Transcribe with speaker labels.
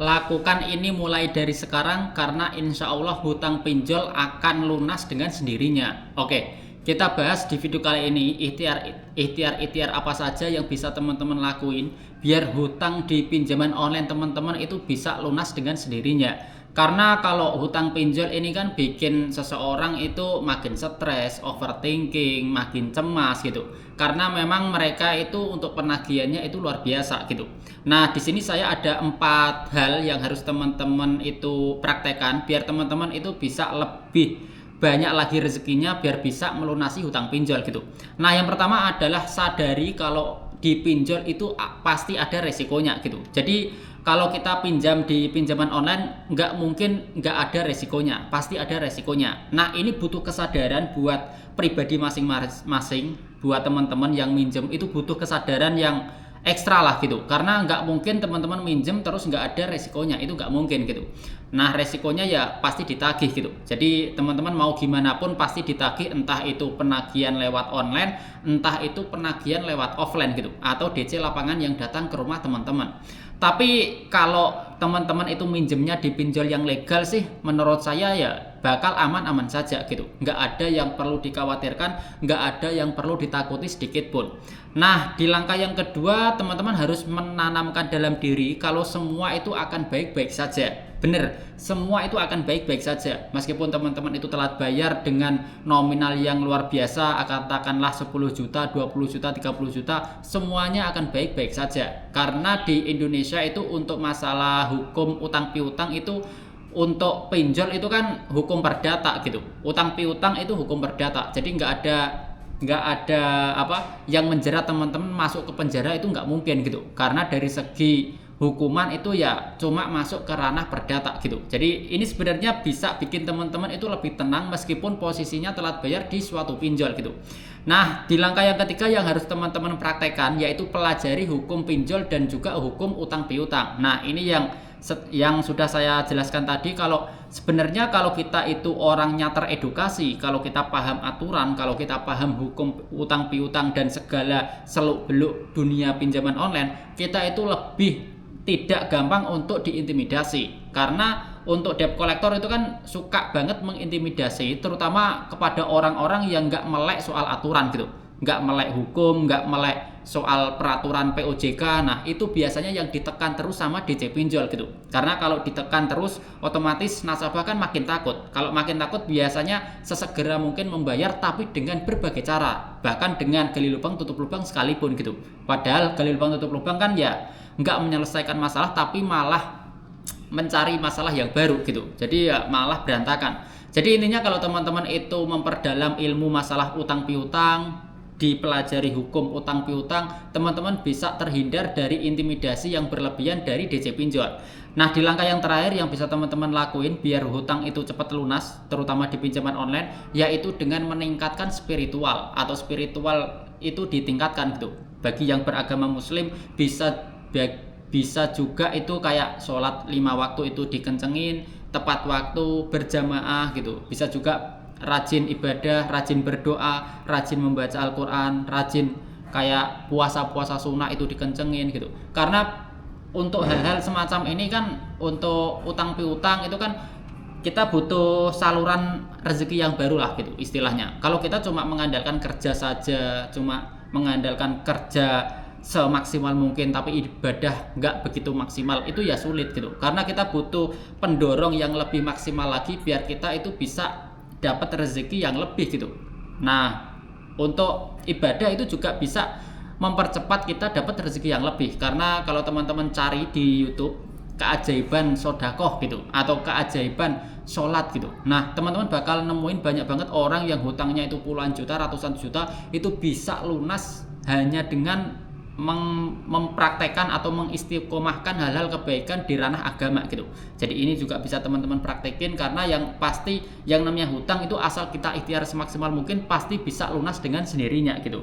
Speaker 1: Lakukan ini mulai dari sekarang karena insya Allah hutang pinjol akan lunas dengan sendirinya. Oke, kita bahas di video kali ini ikhtiar apa saja yang bisa teman-teman lakuin biar hutang di pinjaman online teman-teman itu bisa lunas dengan sendirinya. Karena kalau hutang pinjol ini kan bikin seseorang itu makin stres, overthinking, makin cemas gitu. Karena memang mereka itu untuk penagihannya itu luar biasa gitu. Nah, di sini saya ada 4 hal yang harus teman-teman itu praktekkan biar teman-teman itu bisa lebih banyak lagi rezekinya biar bisa melunasi hutang pinjol gitu. Nah, yang pertama adalah sadari kalau di pinjol itu pasti ada resikonya gitu. Jadi kalau kita pinjam di pinjaman online nggak mungkin nggak ada resikonya, pasti ada resikonya. Nah, ini butuh kesadaran buat pribadi masing-masing, buat teman-teman yang minjem itu butuh kesadaran yang ekstra lah gitu, karena nggak mungkin teman-teman minjem terus nggak ada resikonya, itu nggak mungkin gitu. Nah, resikonya ya pasti ditagih gitu. Jadi teman-teman mau gimana pun pasti ditagih, entah itu penagihan lewat online, entah itu penagihan lewat offline gitu, atau DC lapangan yang datang ke rumah teman-teman. Tapi kalau teman-teman itu minjemnya di pinjol yang legal sih, menurut saya ya bakal aman-aman saja gitu. Nggak ada yang perlu dikhawatirkan, nggak ada yang perlu ditakuti sedikit pun. Nah, di langkah yang kedua, teman-teman harus menanamkan dalam diri kalau semua itu akan baik-baik saja. Bener, semua itu akan baik-baik saja. Meskipun teman-teman itu telat bayar dengan nominal yang luar biasa, katakanlah 10 juta, 20 juta, 30 juta, semuanya akan baik-baik saja. Karena di Indonesia itu untuk masalah hukum utang piutang itu, untuk pinjol itu kan hukum perdata gitu. Utang piutang itu hukum perdata. Jadi nggak ada apa yang menjerat teman-teman masuk ke penjara, itu nggak mungkin gitu. Karena dari segi hukuman itu ya cuma masuk ke ranah perdata gitu. Jadi ini sebenarnya bisa bikin teman-teman itu lebih tenang meskipun posisinya telat bayar di suatu pinjol gitu. Nah, di langkah yang ketiga yang harus teman-teman praktekkan yaitu pelajari hukum pinjol dan juga hukum utang piutang. Nah, ini yang sudah saya jelaskan tadi, kalau sebenarnya kalau kita itu orangnya teredukasi, kalau kita paham aturan, kalau kita paham hukum utang piutang dan segala seluk-beluk dunia pinjaman online, kita itu lebih tidak gampang untuk diintimidasi. Karena untuk debt collector itu kan suka banget mengintimidasi, terutama kepada orang-orang yang nggak melek soal aturan gitu, nggak melek hukum, nggak melek soal peraturan POJK. Nah, itu biasanya yang ditekan terus sama DC pinjol gitu. Karena kalau ditekan terus otomatis nasabah kan makin takut. Kalau makin takut biasanya sesegera mungkin membayar, tapi dengan berbagai cara, bahkan dengan gali lubang tutup lubang sekalipun gitu. Padahal gali lubang tutup lubang kan ya nggak menyelesaikan masalah, tapi malah mencari masalah yang baru gitu. Jadi ya malah berantakan. Jadi intinya kalau teman-teman itu memperdalam ilmu masalah utang piutang, dipelajari hukum utang piutang, teman-teman bisa terhindar dari intimidasi yang berlebihan dari DC pinjol. Nah, di langkah yang terakhir yang bisa teman-teman lakuin biar hutang itu cepat lunas, terutama di pinjaman online, yaitu dengan meningkatkan spiritual, atau spiritual itu ditingkatkan gitu. Bagi yang beragama muslim bisa juga itu kayak sholat 5 waktu itu dikencengin, tepat waktu, berjamaah gitu. Bisa juga rajin ibadah, rajin berdoa, rajin membaca Al-Quran, rajin kayak puasa-puasa sunnah itu dikencengin gitu. Karena untuk hal-hal semacam ini kan, untuk utang piutang itu kan kita butuh saluran rezeki yang baru lah gitu istilahnya. Kalau kita cuma mengandalkan kerja saja, cuma mengandalkan kerja semaksimal mungkin tapi ibadah nggak begitu maksimal, itu ya sulit gitu. Karena kita butuh pendorong yang lebih maksimal lagi biar kita itu bisa dapat rezeki yang lebih gitu. Nah, untuk ibadah itu juga bisa mempercepat kita dapat rezeki yang lebih. Karena kalau teman-teman cari di YouTube keajaiban sodakoh gitu, atau keajaiban sholat gitu, nah teman-teman bakal nemuin banyak banget orang yang hutangnya itu puluhan juta, ratusan juta, itu bisa lunas hanya dengan mempraktekkan atau mengistiqomahkan hal-hal kebaikan di ranah agama gitu. Jadi ini juga bisa teman-teman praktekin, karena yang pasti yang namanya hutang itu asal kita ikhtiar semaksimal mungkin pasti bisa lunas dengan sendirinya gitu.